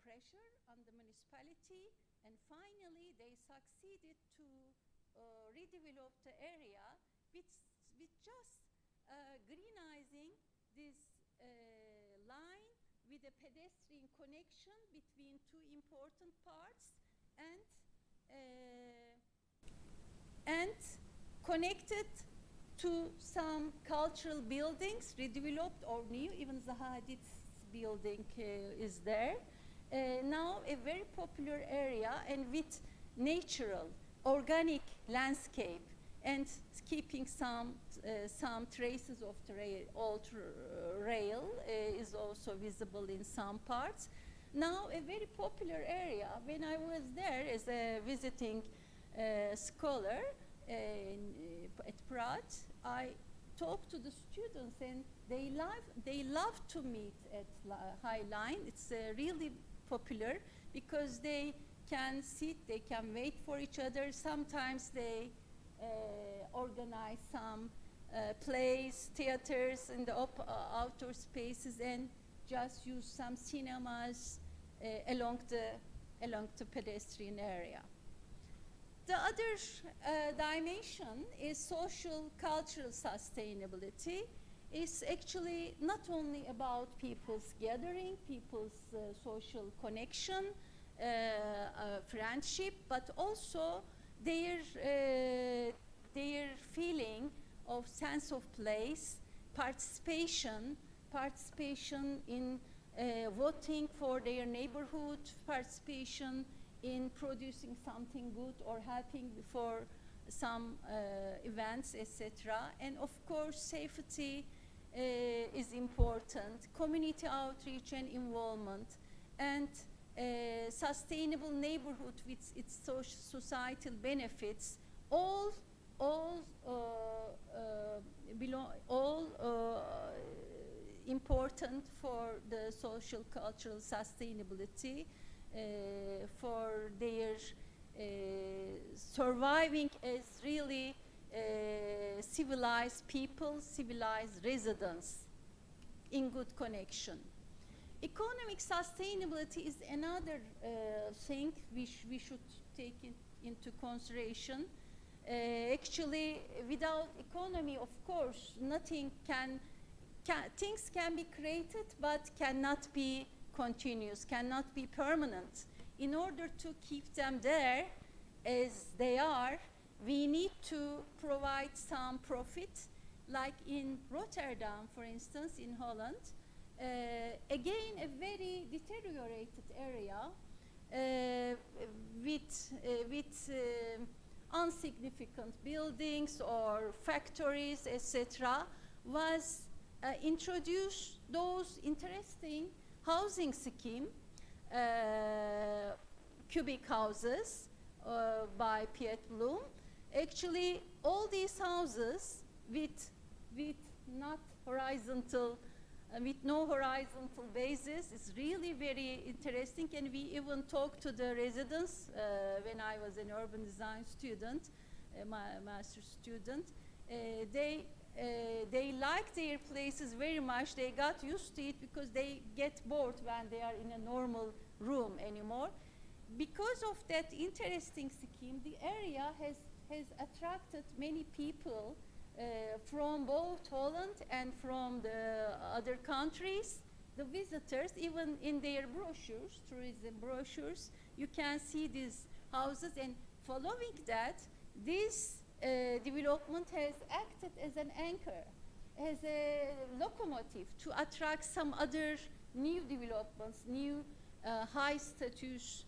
pressure on the municipality, and finally they succeeded to redevelop the area with just greenizing this line with a pedestrian connection between two important parts, and connected to some cultural buildings, redeveloped or new. Even Zaha Hadid's building is there. Now a very popular area, and with natural, organic landscape, and keeping some traces of the old rail is also visible in some parts. Now a very popular area. When I was there as a visiting scholar at Pratt, I talked to the students, and they love to meet at High Line. It's really popular because they can sit, they can wait for each other. Sometimes they organize some plays, theaters in the outdoor spaces, and just use some cinemas along the pedestrian area. The other dimension is social cultural sustainability. It's actually not only about people's gathering, people's social connection, friendship, but also their feeling of sense of place, participation in voting for their neighborhood, participation in producing something good or helping for some events, etc. And of course, safety is important, community outreach and involvement, and sustainable neighborhood with its societal benefits, all important for the social cultural sustainability, for their surviving as really civilized people, civilized residents in good connection. Economic sustainability is another thing we should take into consideration. Actually, without economy, of course, nothing things can be created but cannot be continuous, cannot be permanent. In order to keep them there as they are, we need to provide some profit, like in Rotterdam, for instance, in Holland. Again, a very deteriorated area with insignificant buildings or factories, etc., was introduced those interesting housing scheme, cubic houses by Piet Bloom. Actually, all these houses with not horizontal, with no horizontal basis is really very interesting, and we even talked to the residents when I was an urban design student, my master's student. They like their places very much. They got used to it because they get bored when they are in a normal room anymore. Because of that interesting scheme, the area has attracted many people from both Holland and from the other countries. The visitors, even in their brochures, tourism brochures, you can see these houses, and following that, this development has acted as an anchor, as a locomotive to attract some other new developments, new high status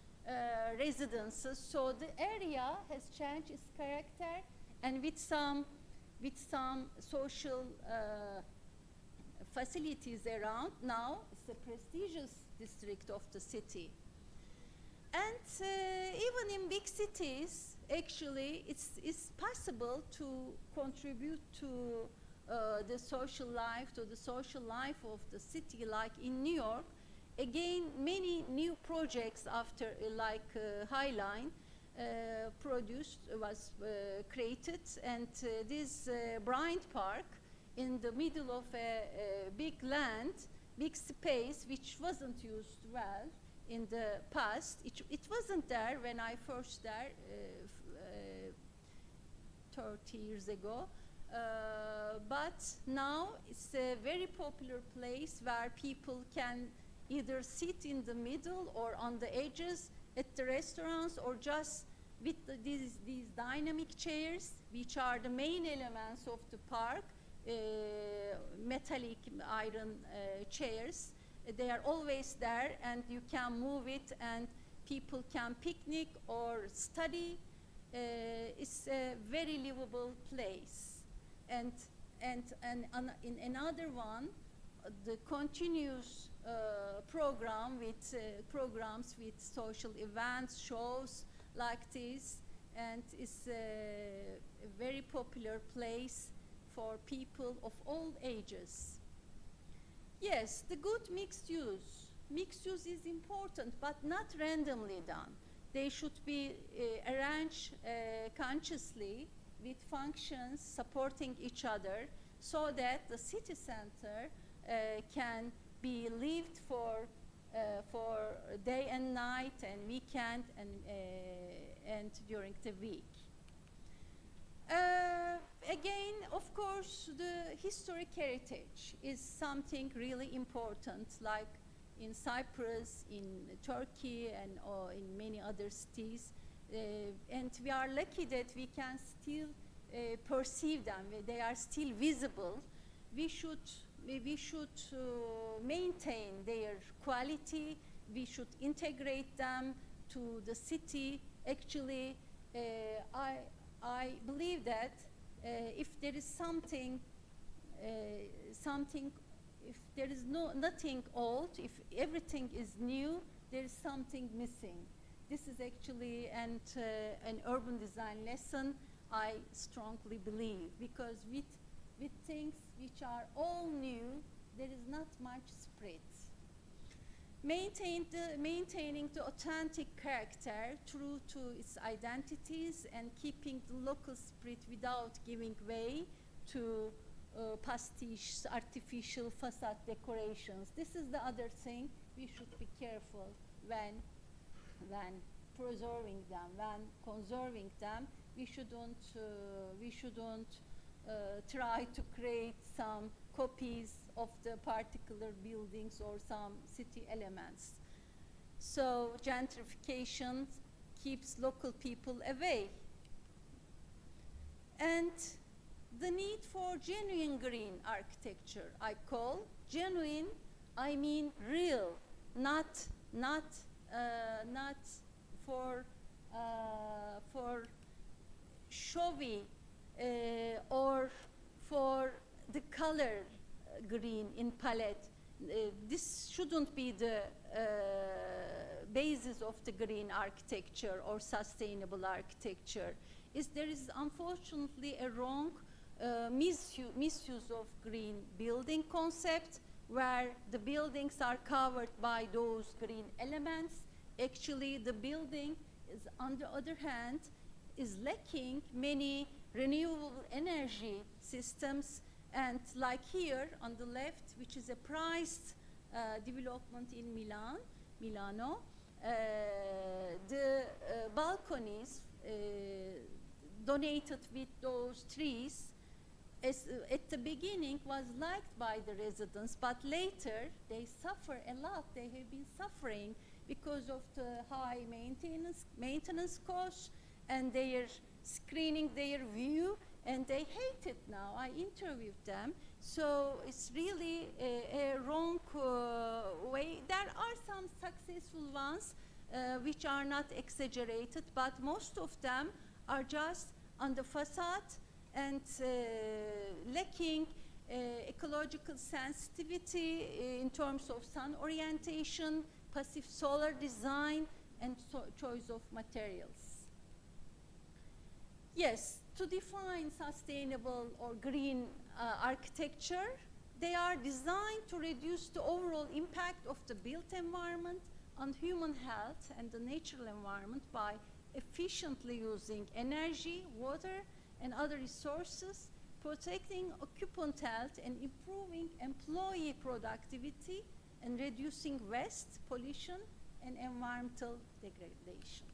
residences. So the area has changed its character, and with some social facilities around, now it's a prestigious district of the city. And even in big cities, actually, it's possible to contribute to the social life, of the city, like in New York. Again, many new projects after, like High Line, was created, and this Bryant Park in the middle of a big land big space which wasn't used well in the past. It wasn't there when I first there 30 years ago. But now it's a very popular place where people can either sit in the middle or on the edges at the restaurants, or just with these dynamic chairs, which are the main elements of the park, metallic iron chairs. They are always there, and you can move it, and people can picnic or study. It's a very livable place. And in another one, the continuous program with programs with social events, shows like this, and it's a very popular place for people of all ages. Yes, the good mixed use. Mixed use is important, but not randomly done. They should be arranged consciously with functions supporting each other, so that the city center can be lived for day and night and weekend and during the week. Again, of course, the historic heritage is something really important, like in Cyprus, in Turkey, and in many other cities. And we are lucky that we can still perceive them. They are still visible. We should maintain their quality. We should integrate them to the city. Actually, I believe that if there is something, if there is nothing old, if everything is new, there is something missing. This is actually an urban design lesson, I strongly believe, because with things which are all new, there is not much spirit. Maintaining the authentic character true to its identities and keeping the local spirit without giving way to pastiche, artificial facade decorations. This is the other thing we should be careful when preserving them, when conserving them. We shouldn't try to create some copies of the particular buildings or some city elements. So gentrification keeps local people away. And the need for genuine green architecture, I call genuine, I mean real, not for showy or for the color green in palette. This shouldn't be the basis of the green architecture or sustainable architecture. There is unfortunately a wrong misuse of green building concept, where the buildings are covered by those green elements. Actually, the building is, on the other hand, is lacking many renewable energy systems. And like here on the left, which is a prized development in Milano, the balconies donated with those trees at the beginning was liked by the residents, but later they suffer a lot. They have been suffering because of the high maintenance costs, and they are screening their view, and they hate it now. I interviewed them. So it's really a wrong way. There are some successful ones which are not exaggerated, but most of them are just on the facade and lacking ecological sensitivity in terms of sun orientation, passive solar design, and choice of materials. Yes, to define sustainable or green architecture, they are designed to reduce the overall impact of the built environment on human health and the natural environment by efficiently using energy, water, and other resources, protecting occupant health and improving employee productivity and reducing waste, pollution, and environmental degradation.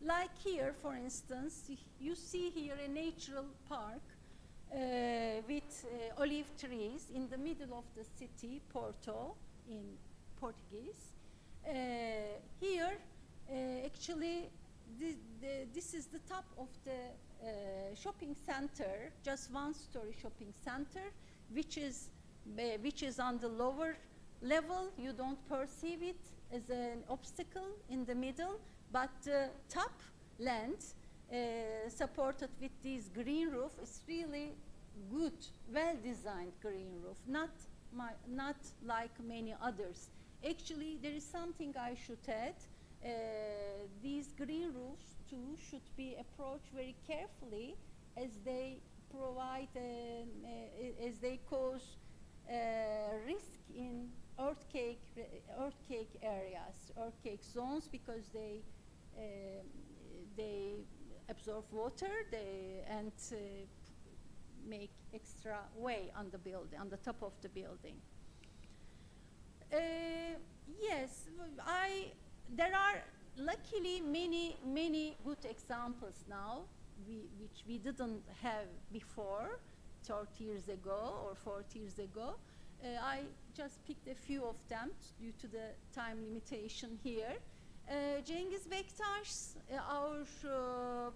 Like here, for instance, you see here a natural park with olive trees in the middle of the city, Porto, in Portuguese. Here, actually, this is the top of the shopping center, just one-story shopping center, which is on the lower level. You don't perceive it as an obstacle in the middle, but the top land supported with this green roof is really good, well-designed green roof, not like many others. Actually, there is something I should add. These green roofs too should be approached very carefully, as they provide, as they cause risk in earthquake areas, earthquake zones, because they absorb water, and make extra way on the building, on the top of the building. Yes, there are luckily many good examples now, which we didn't have before, 30 years ago or 40 years ago. I just picked a few of them due to the time limitation here. Cengiz Bektaş, our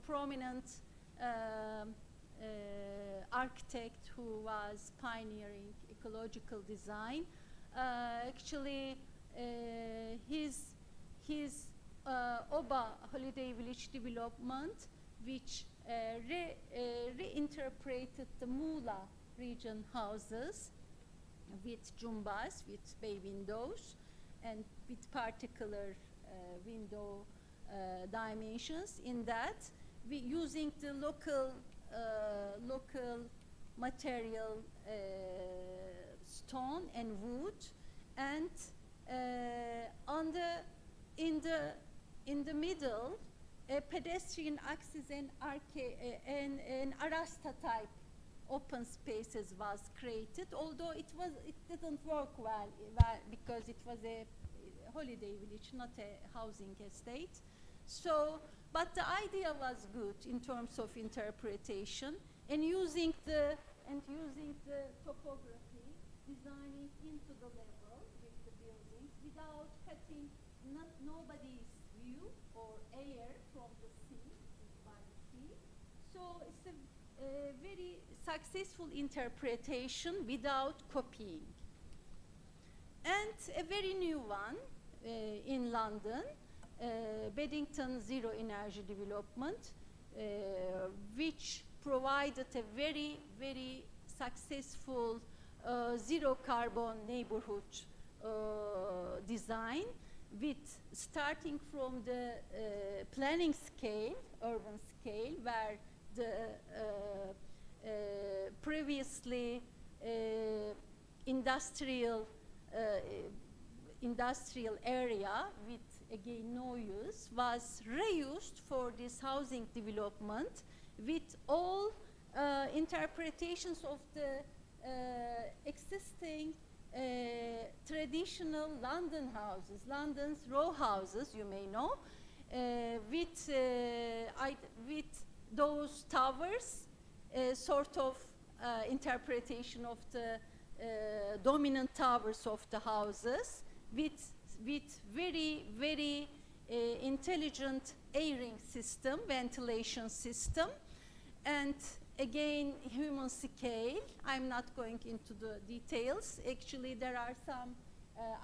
prominent architect who was pioneering ecological design, actually his Oba Holiday Village development, which reinterpreted the Muğla region houses with jumbas, with bay windows, and with particular window dimensions. In that, we using the local material, stone and wood, and in the middle, a pedestrian access and an arasta type open spaces was created, although it didn't work well because it was a holiday village, not a housing estate. So, but the idea was good in terms of interpretation, and using the topography, designing into the level with the buildings without cutting nobody's view or air from the sea, by the sea. So it's a very successful interpretation without copying. And a very new one in London, Beddington Zero Energy Development, which provided a very successful zero carbon neighborhood design, with starting from the planning scale, urban scale, where the previously industrial area with again no use was reused for this housing development, with all interpretations of the existing traditional London houses, London's row houses, you may know, with those towers, sort of interpretation of the dominant towers of the houses, with very intelligent airing system, ventilation system, and again human scale. I'm not going into the details. Actually, there are some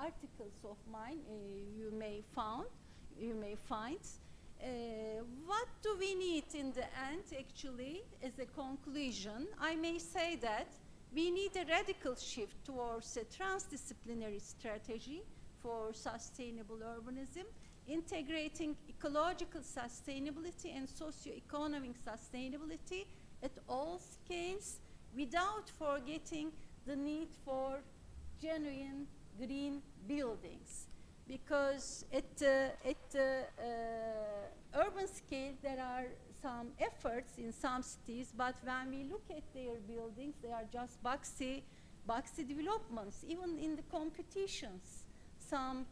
articles of mine you may find. What do we need in the end, actually, as a conclusion? I may say that we need a radical shift towards a transdisciplinary strategy for sustainable urbanism, integrating ecological sustainability and socio-economic sustainability at all scales, without forgetting the need for genuine green buildings. Because at the urban scale, there are some efforts in some cities, but when we look at their buildings, they are just boxy developments. Even in the competitions, some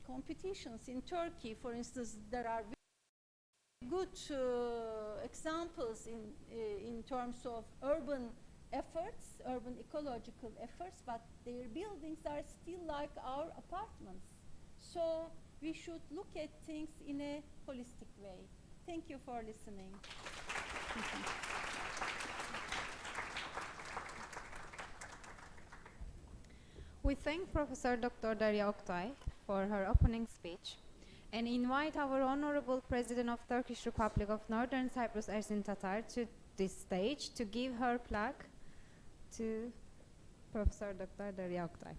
competitions in Turkey, for instance, there are good examples in terms of urban efforts, urban ecological efforts, but their buildings are still like our apartments. So we should look at things in a holistic way. Thank you for listening. We thank Professor Dr. Derya Oktay for her opening speech and invite our Honorable President of Turkish Republic of Northern Cyprus, Ersin Tatar, to this stage to give her plaque to Professor Dr. Derya Oktay.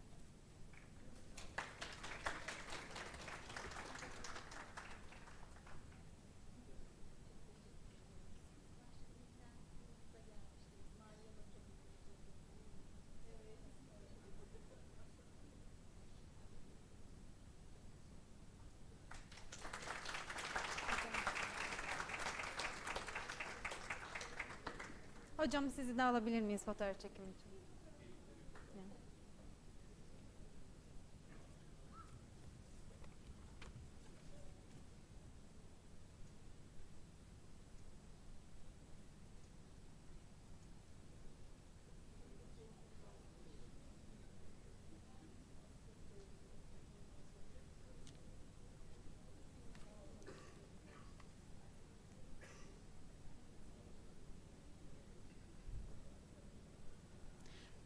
Hocam sizi de alabilir miyiz fotoğraf çekimi için?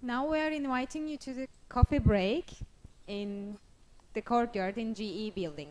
Now we are inviting you to the coffee break in the courtyard in GE building.